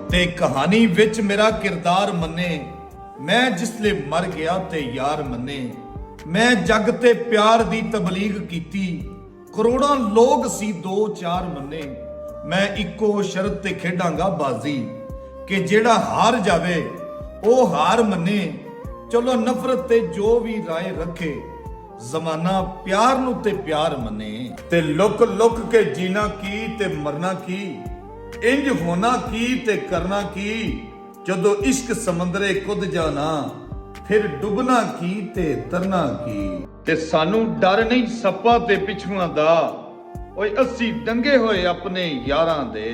ते कहानी विच मेरा किरदार मन्ने, मैं जिसले मर गया ते यार मन्ने। मैं जग ते प्यार दी तबलीग कीती, करोड़ां लोग सी दो चार मन्ने। मैं इक्को शर्त ते खेडांगा बाजी, कि जेड़ा हार जावे ओ हार मन्ने। चलो नफरत ते जो भी राय रखे, जमाना प्यार नू ते प्यार मन्ने। ते लुक लुक के जीना की ते मरना की, इंज होना की ते करना की। जदों इश्क समंदरे कुद जाना, फिर डुबना की ते तरना की। ते सानू डर नहीं सप्पा ते पिछुआं दा, ओए अस्सी डंगे होए अपने यारां दे।